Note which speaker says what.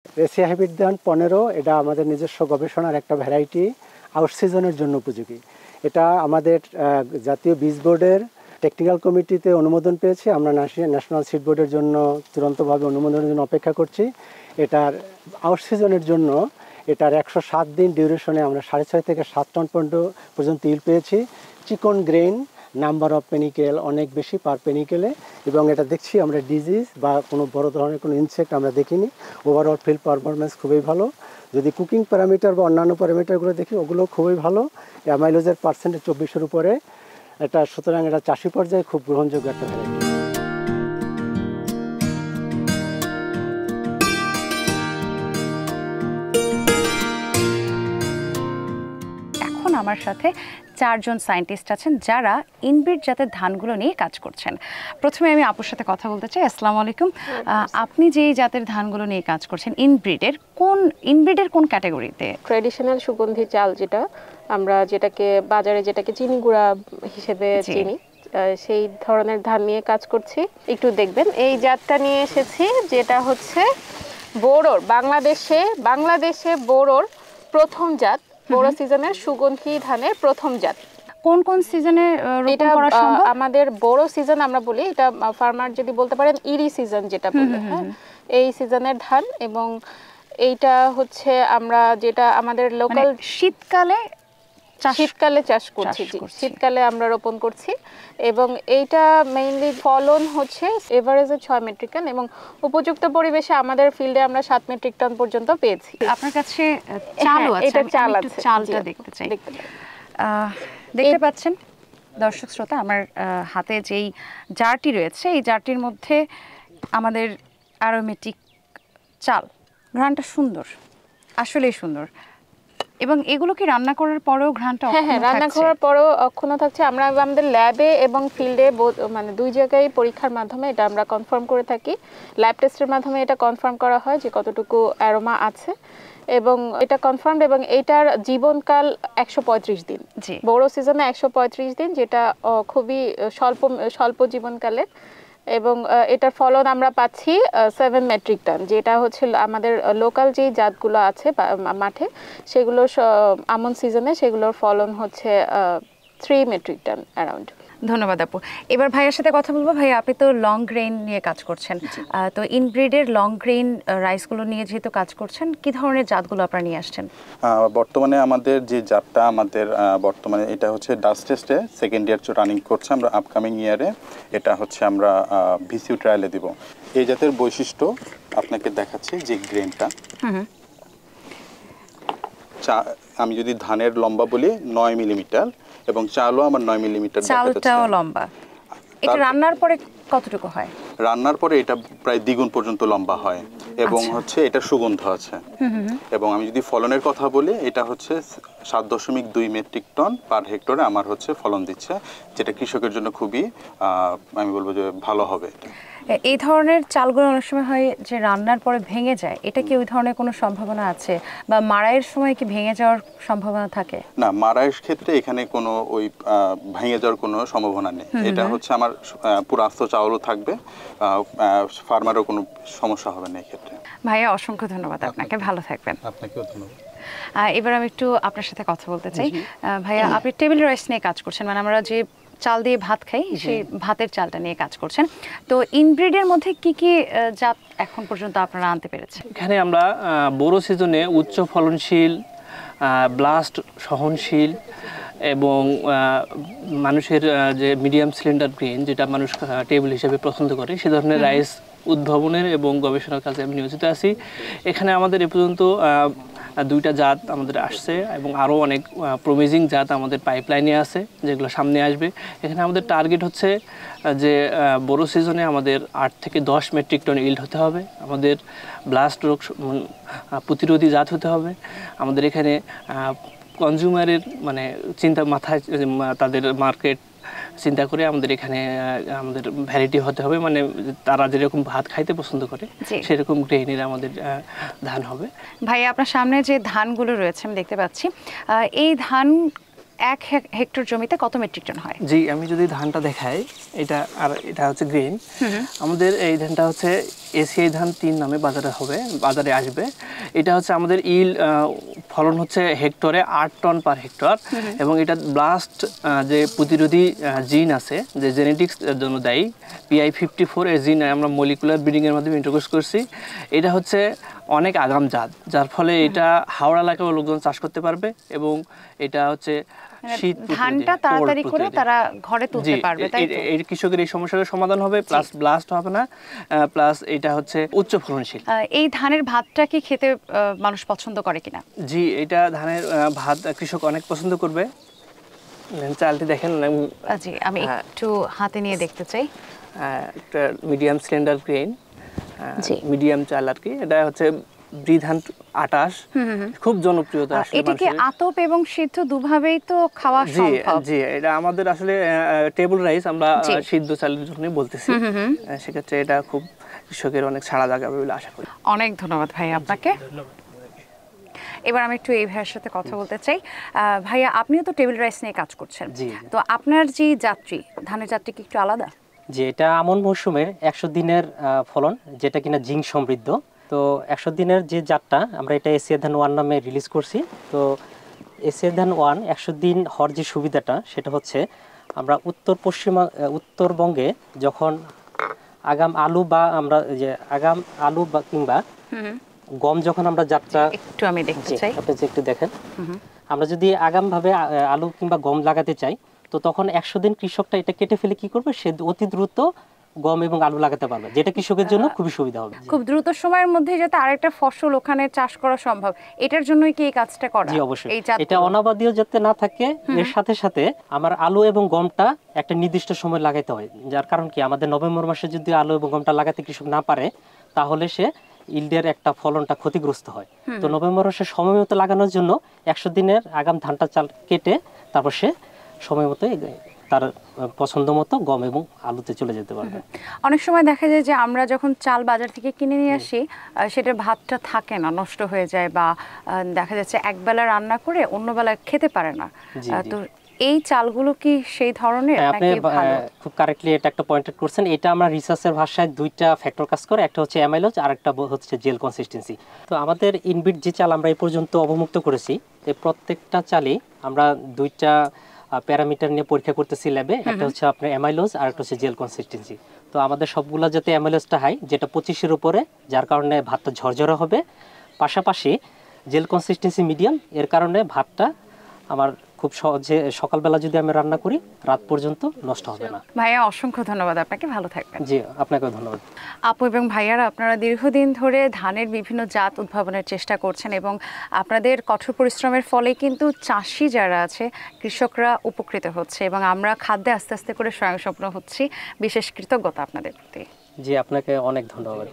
Speaker 1: Asia hybrid ধান 15 এটা আমাদের নিজস্ব গবেষণার একটা ভ্যারাইটি, আউট সিজনের জন্য উপযোগী। এটা আমাদের জাতীয় বীজ বোর্ডের টেকনিক্যাল কমিটিতে অনুমোদন পেয়েছে। আমরা ন্যাশনাল সিড বোর্ডের জন্য চূড়ান্তভাবে অনুমোদনের জন্য অপেক্ষা করছি। এটার আউট সিজনের জন্য এটার 107 দিন ডিউরেশনে আমরা 6.5 থেকে 7 টন পর্যন্ত ইল পেয়েছি। চিকন গ্রেইন, নাম্বার অফ পেনিকেল অনেক বেশি পার পেনিকেলে, এবং এটা দেখছি আমরা ডিজিজ বা কোনো বড় ধরনের কোনো ইনসেক্ট আমরা দেখিনি। ওভারঅল ফিল্ড পারফরমেন্স খুবই ভালো। যদি কুকিং প্যারামিটার বা অন্যান্য প্যারামিটারগুলো দেখি ওগুলো খুবই ভালো। অ্যামাইলোজের পার্সেন্টেজ 24-এর উপরে এটা, সুতরাং এটা চাষি পর্যায়ে খুব গ্রহণযোগ্য একটা ভ্যারাইটি।
Speaker 2: এখন আমার সাথে 4 জন সায়েন্টিস্ট আছেন যারা ইনব্রিড জাতের ধানগুলো নিয়ে কাজ করছেন। প্রথমে আমি আপুর সাথে কথা বলতে চাই। আসসালামু আলাইকুম। আপনি যেই জাতের ধানগুলো নিয়ে কাজ করছেন ইনব্রিডের কোন ক্যাটাগরিতে?
Speaker 3: ট্র্যাডিশনাল সুগন্ধি চাল, যেটাকে বাজারে চিনি গুঁড়া হিসেবে চিনি, সেই ধরনের ধান নিয়ে কাজ করছি। একটু দেখবেন এই জাতটা নিয়ে এসেছি, যেটা হচ্ছে বোরোর, বাংলাদেশে বোরোর প্রথম জাত, বোরো সিজনের সুগন্ধি ধানের প্রথম জাত।
Speaker 2: কোন কোন সিজনে রোপণ করা সম্ভব?
Speaker 3: আমাদের বোরো সিজন আমরা বলি, এটা ফার্মার যদি বলতে পারেন ইরি সিজন যেটা বলে, হ্যাঁ, এই সিজনের ধান। এবং এইটা হচ্ছে আমরা যেটা আমাদের লোকাল
Speaker 2: শীতকালে
Speaker 3: চাষ করছি, শীতকালে আমরা রোপণ করছি। এবং এইটা মেইনলি ফলন হচ্ছে এভারেজে 6 মেট্রিক টন, এবং উপযুক্ত পরিবেশে আমাদের ফিল্ডে আমরা 7 মেট্রিক টন পর্যন্ত পেয়েছি।
Speaker 2: আপনার কাছে চালও আছে?
Speaker 3: এটা চাল আছে,
Speaker 2: চালটা দেখতে চাই। দেখতে পাচ্ছেন দর্শক শ্রোতা, আমার হাতে যেই জারটি রয়েছে, এই জারটির মধ্যে আমাদের অ্যারোমেটিক চাল। ঘ্রাণটা সুন্দর, আসলেই সুন্দর। এবং এগুলো কি রান্না করার পরেও ঘ্রাণটা অক্ষুণ্ণ থাকছে?
Speaker 3: রান্না করার পরেও অক্ষুণ্ণ থাকছে। আমরা আমাদের ল্যাবে এবং ফিল্ডে মানে দুই জায়গায় পরীক্ষার মাধ্যমে এটা আমরা কনফার্ম করে থাকি। ল্যাব টেস্টের মাধ্যমে এটা কনফার্ম করা হয় যে কতটুকু অ্যারোমা আছে, এবং এটা কনফার্ম। এবং এইটার জীবনকাল 135 দিন, বড় সিজনে 135 দিন, যেটা খুবই স্বল্প জীবনকালের। এবং এটার ফলন আমরা পাচ্ছি 7 মেট্রিক টন, যেটা হচ্ছে আমাদের লোকাল যে জাতগুলো আছে মাঠে, সেগুলো আমন সিজনে সেগুলোর ফলন হচ্ছে 3 মেট্রিক টন অ্যারাউন্ড।
Speaker 2: ধন্যবাদ আপু। এবার ভাইয়ের সাথে কথা বলবো। ভাই, আপনি তো লং গ্রেইন নিয়ে কাজ করছেন, তো ইনব্রিডের লং গ্রেইন রাইসগুলো নিয়ে যেহেতু কাজ করছেন, কি ধরনের জাতগুলো আপনারা নিয়ে আসছেন?
Speaker 4: বর্তমানে আমাদের যে জাতটা বর্তমানে এটা হচ্ছে ডাস্ট টেস্টে সেকেন্ড ইয়ার রানিং করছে। আমরা আপকামিং ইয়ারে এটা হচ্ছে আমরা ভিসিউ ট্রায়ালে দিব। এই জাতের বৈশিষ্ট্য আপনাকে দেখাচ্ছি, যে গ্রেনটা, আমি যদি ধানের লম্বা বলি 9 মিলিমিটার, এবং চালও আমার 9 মিলিমিটার।
Speaker 2: চালটাও লম্বা। এটা রান্নার পরে কতটুকু হয়?
Speaker 4: রান্নার পরে এটা প্রায় দ্বিগুণ পর্যন্ত লম্বা হয়, এবং হচ্ছে এটা সুগন্ধ আছে। এবং আমি যদি ফলনের কথা বলি, এটা হচ্ছে 7.2 মেট্রিক টন পার হেক্টরে আমার হচ্ছে ফলন দিচ্ছে, যেটা কৃষকের জন্য খুবই আমি বলবো যে ভালো হবে।
Speaker 2: এই ধরনের চালগুলো অনেক সময় হয় যে রান্নার পরে ভেঙে যায়, এটা কি ওই ধরনের কোনো সম্ভাবনা আছে, বা মাড়াইয়ের সময় কি ভেঙে যাওয়ার সম্ভাবনা থাকে?
Speaker 4: না, মাড়াইয়ের ক্ষেত্রে এখানে কোনো ওই ভেঙে যাওয়ার কোনো সম্ভাবনা নেই। এটা হচ্ছে আমার পুরো আস্ত চাউলও থাকবে, ফার্মারও কোনো সমস্যা হবে না এই ক্ষেত্রে।
Speaker 2: ভাইয়া, অসংখ্য ধন্যবাদ আপনাকে, ভালো থাকবেন।
Speaker 4: আপনাকেও ধন্যবাদ।
Speaker 2: এবার আমি একটু আপনার সাথে কথা বলতে চাই। ভাইয়া, আপনি টেবিল রাইস নিয়ে কাজ করছেন, মানে আমরা যে চাল দিয়ে ভাত খাই, সেই ভাতের চালটা নিয়ে কাজ করছেন। তো ইনব্রিডের মধ্যে কি কি জাত এখন পর্যন্ত আপনারা আনতে পেরেছেন?
Speaker 5: এখানে আমরা বোরো সিজনে উচ্চ ফলনশীল, ব্লাস্ট সহনশীল, এবং মানুষের যে মিডিয়াম সিলিন্ডার গ্রেন, যেটা মানুষ টেবিল হিসেবে পছন্দ করে, সে ধরনের রাইস উদ্ভাবনের এবং গবেষণার কাজে আমি নিয়োজিত আছি। এখানে আমাদের এ পর্যন্ত 2টা জাত আমাদের আসছে, এবং আরও অনেক প্রমিজিং জাত আমাদের পাইপলাইনে আছে, যেগুলো সামনে আসবে। এখানে আমাদের টার্গেট হচ্ছে যে বড় সিজনে আমাদের 8 থেকে 10 মেট্রিক টন ইল্ড হতে হবে, আমাদের ব্লাস্ট রোগ প্রতিরোধী জাত হতে হবে। আমাদের এখানে কনজিউমারের মানে চিন্তা মাথায়, তাদের মার্কেট চিন্তা করে আমাদের এখানে আমাদের ভ্যারাইটি হতে হবে, মানে তারা যেরকম ভাত খাইতে পছন্দ করে সেরকম গ্রেইনের আমাদের ধান হবে।
Speaker 2: ভাই, আপনার সামনে যে ধানগুলো রয়েছে আমি দেখতে পাচ্ছি, এই ধান হেক্টর জমিতে কত মেট্রিক টন হয়?
Speaker 5: জি, আমি যদি ধানটা দেখাই, এটা আর এটা হচ্ছে গ্রেন। আমাদের এই ধানটা হচ্ছে এসিআই ধান 3 নামে বাজারে আসবে। এটা হচ্ছে আমাদের ফলন হচ্ছে হেক্টরে 8 টন পার হেক্টর, এবং এটা ব্লাস্ট যে প্রতিরোধী জিন আছে, যে জেনেটিক্স জন্য দায়ী, PI54 এর জিন আমরা মলিকুলার ব্রিডিংয়ের মাধ্যমে ইন্ট্রোডিউস করছি। এটা হচ্ছে অনেক আগাম জাত, যার ফলে এটা হাওড়া এলাকার লোকজন চাষ করতে পারবে, এবং এটা হচ্ছে শীত
Speaker 2: ধানটা তাড়াতাড়ি করে তারা ঘরে তুলতে পারবে, তাই তো?
Speaker 5: এই কৃষকের এই সমস্যার সমাধান হবে, প্লাস ব্লাস্ট হবে না, প্লাস এটা হচ্ছে উচ্চ ফলনশীল।
Speaker 2: এই ধানের ভাতটা কি খেতে মানুষ পছন্দ করে কিনা?
Speaker 5: জি, এটা ধানের ভাত কৃষক অনেক পছন্দ করবে। চালটি দেখেন।
Speaker 2: জি, আমি একটু হাতে নিয়ে দেখতে চাই।
Speaker 5: একটা মিডিয়াম স্লেন্ডার গ্রেন, মিডিয়াম চাল আর কি। এটা হচ্ছে ধান 28, খুব জনপ্রিয়তা আসলে।
Speaker 2: এটা কি আতপ এবং সিদ্ধ দুভাবেই তো খাওয়া সম্ভব?
Speaker 5: জি, এটা আমাদের আসলে টেবল রাইস আমরা সিদ্ধ চালের জন্য বলতেছি। সেক্ষেত্রে এটা খুব কৃষকের অনেক সাড়া জাগাবে বলে আশা করি।
Speaker 2: অনেক ধন্যবাদ ভাই আপনাকে। এবার আমি একটু এই ভাইয়ের সাথে কথা বলতে চাই। ভাইয়া, আপনিও তো টেবিল রাইস নিয়ে কাজ করছেন, তো আপনার যে ধানের যাত্রী কি একটু আলাদা?
Speaker 6: যে এটা আমন মৌসুমের 100 দিনের ফলন, যেটা কিনা জিঙ্ক সমৃদ্ধ। তো 100 দিনের যে জাতটা আমরা এটা এসিআই ধান 1 নামে রিলিজ করছি। তো এসিআই ধান 1 100 দিন হওয়ার যে সুবিধাটা, সেটা হচ্ছে আমরা উত্তরবঙ্গে যখন আগাম আলু বা কিংবা গম যখন আমরা যাত্রা
Speaker 2: একটু আমি দেখতে চাই,
Speaker 6: আপনি যে একটু দেখেন, আমরা যদি আগামভাবে আলু কিংবা গম লাগাতে চাই, তো তখন 100 দিন কৃষকটা এটা কেটে ফেলে কি করবে, সে অতি দ্রুত গম এবং আলু লাগাতে পারবে, যেটা কৃষকের জন্য খুবই সুবিধা হবে।
Speaker 2: খুব দ্রুত সময়ের মধ্যে যাতে আরেকটা ফসল ওখানে চাষ করা সম্ভব, এটার জন্যই কি এই কাজটা করা?
Speaker 6: জি, অবশ্যই। এটা অনাবাদীয় যাতে না থাকে, এর সাথে সাথে আমার আলু এবং গমটা একটা নির্দিষ্ট সময় লাগাইতে হয়। যার কারণ কি, আমাদের নভেম্বর মাসে যদি আলু এবং গমটা লাগাতে কৃষক না পারে, তাহলে সে ইল্ডের একটা ফলনটা ক্ষতিগ্রস্ত হয়। তো নভেম্বর মাসে সময় মতো লাগানোর জন্য 100 দিনের আগাম ধানটা চাল কেটে তারপর সে সময় মতো তার পছন্দ মতো গম এবং আলুতে চলে যেতে পারবে।
Speaker 2: অনেক সময় দেখা যায় যে আমরা যখন চাল বাজার থেকে কিনে নিয়ে আসি, সেটার ভাতটা থাকে না, নষ্ট হয়ে যায়, বা দেখা যাচ্ছে একবেলা রান্না করে অন্য বেলা খেতে পারে না। তো এই চালগুলো কি সেই ধরনের?
Speaker 6: আপনি খুব কারেক্টলি এটা একটা পয়েন্ট করছেন। এটা আমরা রিসার্চের ভাষায় 2টা ফ্যাক্টর কাজ করে, একটা হচ্ছে অ্যামাইলোজ আর একটা হচ্ছে জেল কনসিস্টেন্সি। তো আমাদের ইনবিট যে চাল আমরা এই পর্যন্ত অবমুক্ত করেছি, এই প্রত্যেকটা চালই আমরা 2টা প্যারামিটার নিয়ে পরীক্ষা করতেছি ল্যাবে। একটা হচ্ছে আপনার অ্যামাইলোজ আর একটা হচ্ছে জেল কনসিস্টেন্সি। তো আমাদের সবগুলো যাতে অ্যামাইলোজটা হাই, যেটা 25-এর উপরে, যার কারণে ভাতটা ঝরঝরা হবে। পাশাপাশি জেল কনসিস্টেন্সি মিডিয়াম, এর কারণে ভাতটা আমার খুব সহজে সকালবেলা যদি আমি রান্না করি, রাত পর্যন্ত নষ্ট হবে না।
Speaker 2: ভাইয়া, অসংখ্য ধন্যবাদ আপনাকে, ভালো থাকবেন।
Speaker 6: জি, আপনাকেও ধন্যবাদ।
Speaker 2: আপু এবং ভাইয়ারা, আপনারা দীর্ঘদিন ধরে ধানের বিভিন্ন জাত উদ্ভাবনের চেষ্টা করছেন, এবং আপনাদের কঠোর পরিশ্রমের ফলে কিন্তু চাষি যারা আছে, কৃষকরা উপকৃত হচ্ছে, এবং আমরা খাদ্যে আস্তে আস্তে করে স্বয়ংসম্পূর্ণ হচ্ছি। বিশেষ কৃতজ্ঞতা আপনাদের প্রতি।
Speaker 6: জি, আপনাকে অনেক ধন্যবাদ।